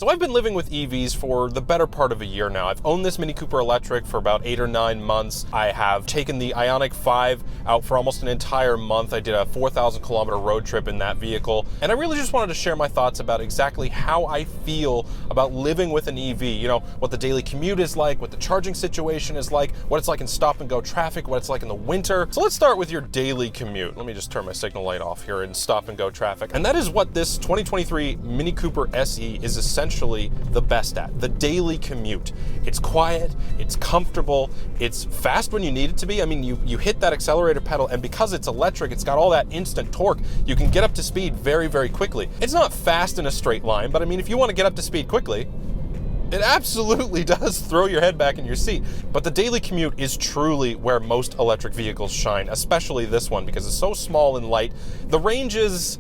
So I've been living with EVs for the better part of a year now. I've owned this Mini Cooper electric for about 8 or 9 months. I have taken the Ioniq 5 out for almost an entire month. I did a 4,000 kilometer road trip in that vehicle. And I really just wanted to share my thoughts about exactly how I feel about living with an EV. You know, what the daily commute is like, what the charging situation is like, what it's like in stop and go traffic, what it's like in the winter. So let's start with your daily commute. Let me just turn my signal light off here in stop and go traffic. And that is what this 2023 Mini Cooper SE is essentially the best at, the daily commute. It's quiet, it's comfortable, it's fast when you need it to be. I mean, you hit that accelerator pedal, and because it's electric, it's got all that instant torque, you can get up to speed very, very quickly. It's not fast in a straight line, but I mean, if you want to get up to speed quickly, it absolutely does throw your head back in your seat. But the daily commute is truly where most electric vehicles shine, especially this one, because it's so small and light. The range is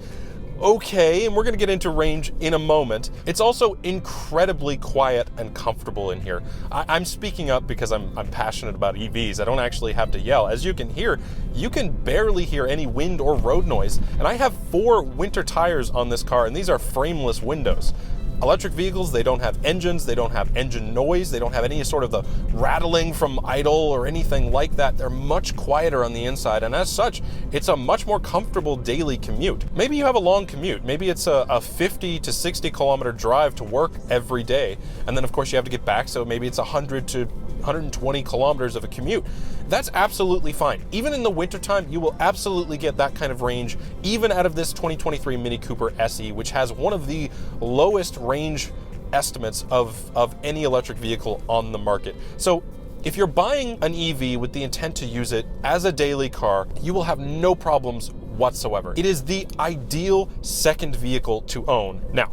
okay, and we're gonna get into range in a moment. It's also incredibly quiet and comfortable in here. I'm speaking up because I'm passionate about EVs. I don't actually have to yell. As you can hear, you can barely hear any wind or road noise. And I have 4 winter tires on this car, and these are frameless windows. Electric vehicles, they don't have engines, they don't have engine noise, they don't have any sort of the rattling from idle or anything like that. They're much quieter on the inside, and as such, it's a much more comfortable daily commute. Maybe you have a long commute. Maybe it's a 50 to 60 kilometer drive to work every day, and then of course you have to get back, so maybe it's 100 to 120 kilometers of a commute. That's absolutely fine. Even in the wintertime, you will absolutely get that kind of range, even out of this 2023 Mini Cooper SE, which has one of the lowest range estimates of any electric vehicle on the market. So if you're buying an EV with the intent to use it as a daily car, you will have no problems whatsoever. It is the ideal second vehicle to own. Now,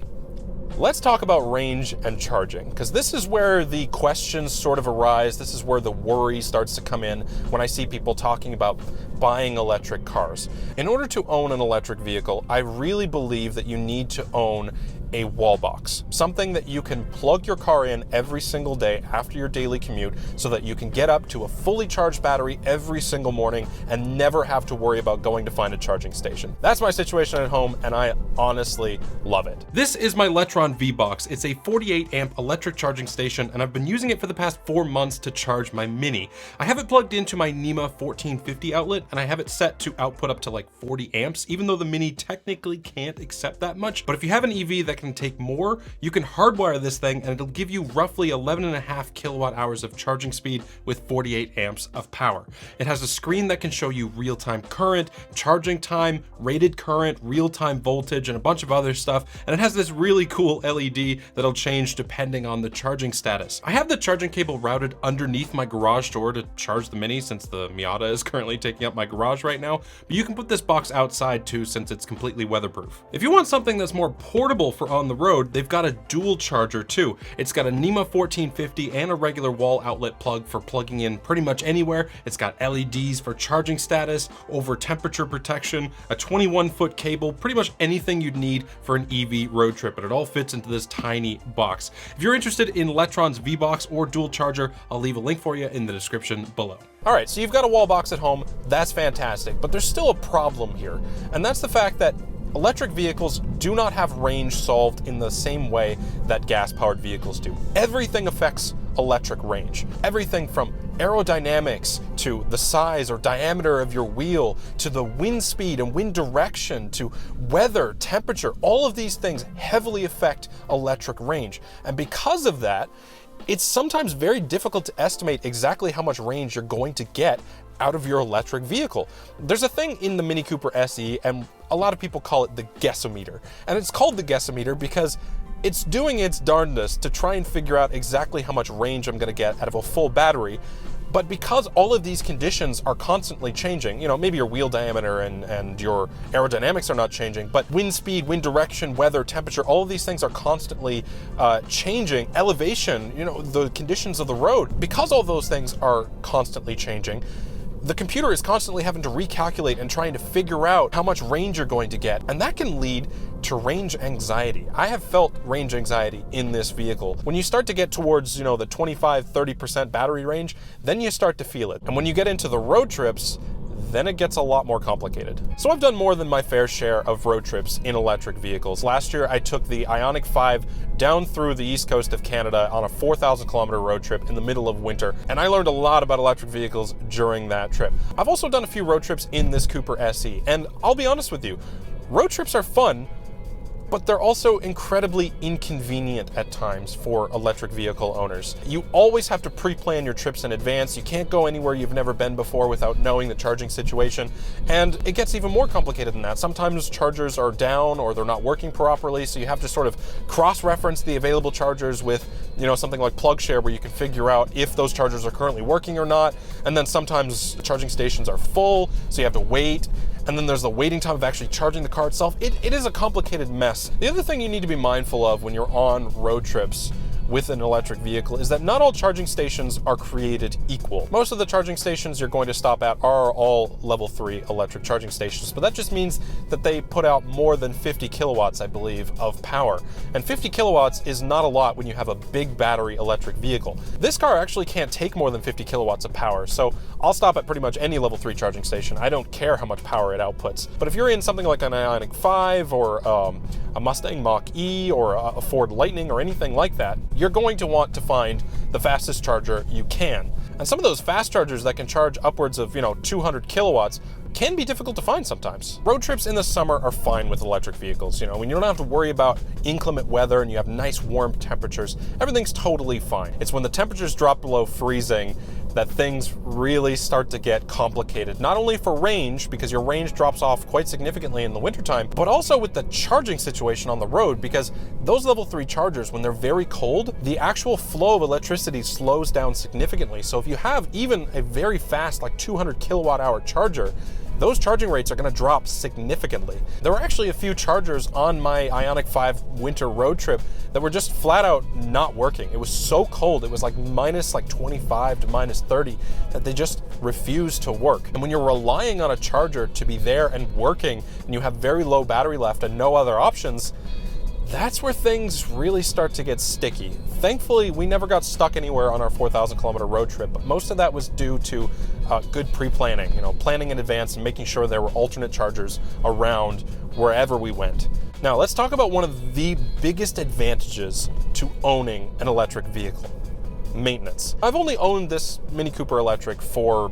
let's talk about range and charging, because this is where the questions sort of arise. This is where the worry starts to come in when I see people talking about buying electric cars. In order to own an electric vehicle, I really believe that you need to own a wall box, something that you can plug your car in every single day after your daily commute so that you can get up to a fully charged battery every single morning and never have to worry about going to find a charging station. That's my situation at home, and I honestly love it. This is my Letron V-Box. It's a 48 amp electric charging station, and I've been using it for the past 4 months to charge my Mini. I have it plugged into my NEMA 1450 outlet, and I have it set to output up to like 40 amps, even though the Mini technically can't accept that much. But if you have an EV that can take more, you can hardwire this thing and it'll give you roughly 11.5 kilowatt hours of charging speed with 48 amps of power. It has a screen that can show you real-time current, charging time, rated current, real-time voltage, and a bunch of other stuff. And it has this really cool LED that'll change depending on the charging status. I have the charging cable routed underneath my garage door to charge the Mini, since the Miata is currently taking up my garage right now, but you can put this box outside too, since it's completely weatherproof. If you want something that's more portable for on the road, they've got a dual charger too. It's got a NEMA 1450 and a regular wall outlet plug for plugging in pretty much anywhere. It's got LEDs for charging status, over temperature protection, a 21-foot cable, pretty much anything you'd need for an EV road trip, and it all fits into this tiny box. If you're interested in Letron's V-Box or dual charger, I'll leave a link for you in the description below. All right, so you've got a wall box at home. That's fantastic, but there's still a problem here, and that's the fact that electric vehicles do not have range solved in the same way that gas-powered vehicles do. Everything affects electric range. Everything from aerodynamics to the size or diameter of your wheel, to the wind speed and wind direction, to weather, temperature, all of these things heavily affect electric range. And because of that, it's sometimes very difficult to estimate exactly how much range you're going to get out of your electric vehicle. There's a thing in the Mini Cooper SE, and a lot of people call it the guessometer. And it's called the guessometer because it's doing its darndest to try and figure out exactly how much range I'm gonna get out of a full battery. But because all of these conditions are constantly changing, you know, maybe your wheel diameter and your aerodynamics are not changing, but wind speed, wind direction, weather, temperature, all of these things are constantly changing. Elevation, you know, the conditions of the road. Because all those things are constantly changing, the computer is constantly having to recalculate and trying to figure out how much range you're going to get, and that can lead to range anxiety. I have felt range anxiety in this vehicle. When you start to get towards, you know, the 25-30% battery range, then you start to feel it. And when you get into the road trips, then it gets a lot more complicated. So I've done more than my fair share of road trips in electric vehicles. Last year, I took the Ioniq 5 down through the east coast of Canada on a 4,000 kilometer road trip in the middle of winter, and I learned a lot about electric vehicles during that trip. I've also done a few road trips in this Cooper SE, and I'll be honest with you, road trips are fun, but they're also incredibly inconvenient at times for electric vehicle owners. You always have to pre-plan your trips in advance. You can't go anywhere you've never been before without knowing the charging situation, and it gets even more complicated than that. Sometimes chargers are down or they're not working properly, so you have to sort of cross-reference the available chargers with, something like PlugShare, where you can figure out if those chargers are currently working or not, and then sometimes charging stations are full, so you have to wait. And then there's the waiting time of actually charging the car itself. It is a complicated mess. The other thing you need to be mindful of when you're on road trips with an electric vehicle is that not all charging stations are created equal. Most of the charging stations you're going to stop at are all level 3 electric charging stations, but that just means that they put out more than 50 kilowatts, I believe, of power. And 50 kilowatts is not a lot when you have a big battery electric vehicle. This car actually can't take more than 50 kilowatts of power, so I'll stop at pretty much any level 3 charging station. I don't care how much power it outputs. But if you're in something like an Ioniq 5 or a Mustang Mach-E or a Ford Lightning or anything like that, you're going to want to find the fastest charger you can. And some of those fast chargers that can charge upwards of, 200 kilowatts can be difficult to find sometimes. Road trips in the summer are fine with electric vehicles. When you don't have to worry about inclement weather and you have nice warm temperatures, everything's totally fine. It's when the temperatures drop below freezing that things really start to get complicated. Not only for range, because your range drops off quite significantly in the wintertime, but also with the charging situation on the road, because those level 3 chargers, when they're very cold, the actual flow of electricity slows down significantly. So if you have even a very fast, like 200 kilowatt hour charger, those charging rates are going to drop significantly. There were actually a few chargers on my Ioniq 5 winter road trip that were just flat out not working. It was so cold, it was like minus 25 to minus 30, that they just refused to work. And when you're relying on a charger to be there and working, and you have very low battery left and no other options, that's where things really start to get sticky. Thankfully, we never got stuck anywhere on our 4,000 kilometer road trip, but most of that was due to good pre-planning, planning in advance and making sure there were alternate chargers around wherever we went. Now, let's talk about one of the biggest advantages to owning an electric vehicle: maintenance. I've only owned this Mini Cooper Electric for,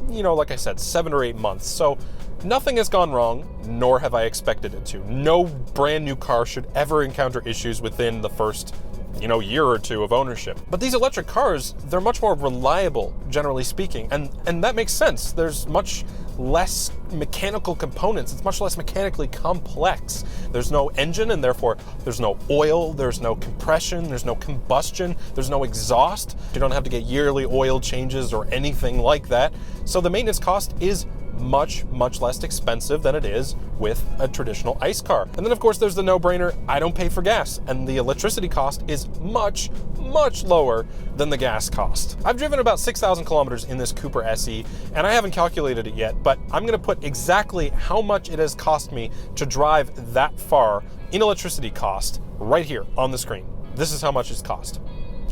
like I said, 7 or 8 months, so nothing has gone wrong, nor have I expected it to. No brand new car should ever encounter issues within the first, year or two of ownership. But these electric cars, they're much more reliable, generally speaking, and that makes sense. There's much less mechanical components. It's much less mechanically complex. There's no engine, and therefore there's no oil, there's no compression, there's no combustion, there's no exhaust. You don't have to get yearly oil changes or anything like that. So the maintenance cost is much less expensive than it is with a traditional ICE car. And then of course there's the no-brainer, I don't pay for gas, and the electricity cost is much lower than the gas cost. I've driven about 6,000 kilometers in this Cooper SE, and I haven't calculated it yet, but I'm gonna put exactly how much it has cost me to drive that far in electricity cost right here on the screen. This is how much it's cost.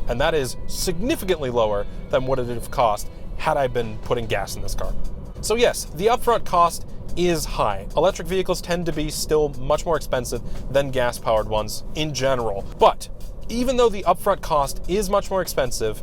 And that is significantly lower than what it would have cost had I been putting gas in this car. So yes, the upfront cost is high. Electric vehicles tend to be still much more expensive than gas-powered ones in general. But even though the upfront cost is much more expensive,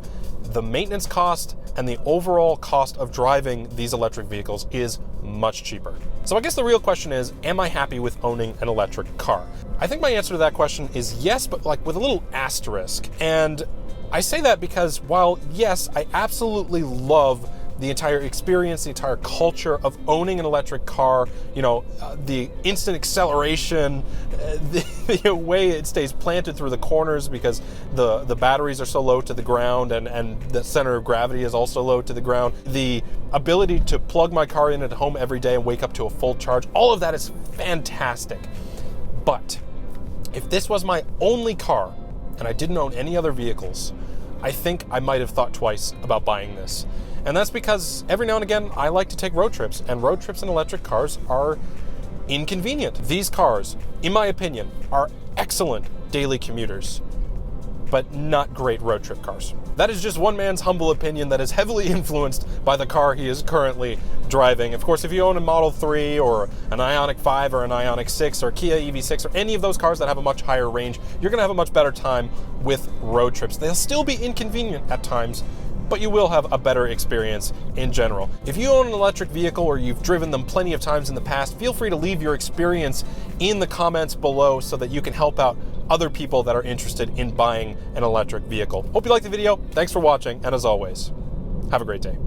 the maintenance cost and the overall cost of driving these electric vehicles is much cheaper. So I guess the real question is, am I happy with owning an electric car? I think my answer to that question is yes, but with a little asterisk. And I say that because while yes, I absolutely love the entire experience, the entire culture of owning an electric car, the instant acceleration, the way it stays planted through the corners because the batteries are so low to the ground and the center of gravity is also low to the ground, the ability to plug my car in at home every day and wake up to a full charge, all of that is fantastic. But if this was my only car and I didn't own any other vehicles, I think I might have thought twice about buying this. And that's because every now and again, I like to take road trips, and road trips in electric cars are inconvenient. These cars, in my opinion, are excellent daily commuters. but not great road trip cars. That is just one man's humble opinion that is heavily influenced by the car he is currently driving. Of course, if you own a Model 3 or an Ioniq 5 or an Ioniq 6 or Kia EV6 or any of those cars that have a much higher range, you're going to have a much better time with road trips. They'll still be inconvenient at times, but you will have a better experience in general. If you own an electric vehicle or you've driven them plenty of times in the past, feel free to leave your experience in the comments below so that you can help out other people that are interested in buying an electric vehicle. Hope you liked the video. Thanks for watching, and as always, have a great day.